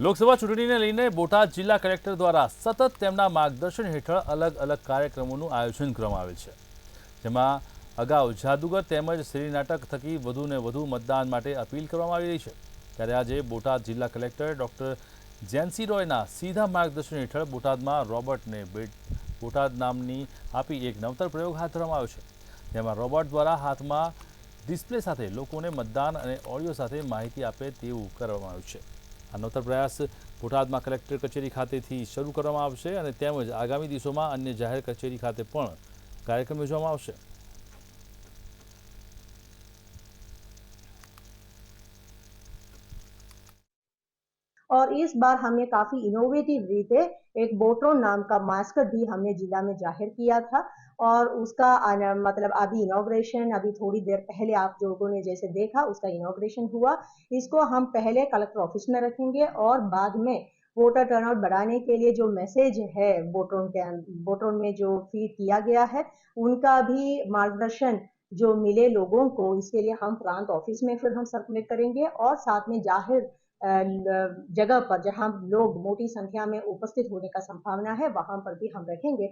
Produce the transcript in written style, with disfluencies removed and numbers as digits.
લોકસભા ચૂંટણીને લઈને બોટાદ જિલ્લા કલેક્ટર દ્વારા સતત તેમના માર્ગદર્શન હેઠળ અલગ અલગ કાર્યક્રમોનું આયોજન કરવામાં આવે છે, જેમાં અગાઉ જાદુગર તેમજ શ્રી નાટક થકી વધુને વધુ મતદાન માટે અપીલ કરવામાં આવી રહી છે। ત્યારે આજે બોટાદ જિલ્લા કલેક્ટર ડોક્ટર જેન્સી રોયના સીધા માર્ગદર્શન હેઠળ બોટાદમાં રોબોટને બોટાદ નામની આપી એક નવતર પ્રયોગ હાથ ધરવામાં આવ્યો છે, જેમાં રોબોટ દ્વારા હાથમાં ડિસ્પ્લે સાથે લોકોને મતદાન અને ઓડિયો સાથે માહિતી આપે તેવું કરવામાં આવ્યું છે। આ નવતર પ્રયાસ બોટાદમાં કલેક્ટર કચેરી ખાતેથી શરૂ કરવામાં આવશે અને તેમજ આગામી દિવસોમાં અન્ય જાહેર કચેરી ખાતે પણ કાર્યક્રમ યોજવામાં આવશે। और इस बार हमने काफी इनोवेटिव रीते एक बोट्रोन नाम का मास्क भी हमने जिला में जाहिर किया था और उसका मतलब अभी इनॉग्रेशन अभी थोड़ी देर पहले आप लोगों ने जैसे देखा उसका इनॉग्रेशन हुआ। इसको हम पहले कलेक्टर ऑफिस में रखेंगे और बाद में वोटर टर्नआउट बढ़ाने के लिए जो मैसेज है बोट्रोन में जो फीड किया गया है उनका भी मार्गदर्शन जो मिले लोगों को, इसके लिए हम प्रांत ऑफिस में फिर हम सर्कुलेट करेंगे और साथ में जाहिर जगह पर जहां लोग मोटी संख्या में उपस्थित होने का संभावना है वहां पर भी हम रखेंगे।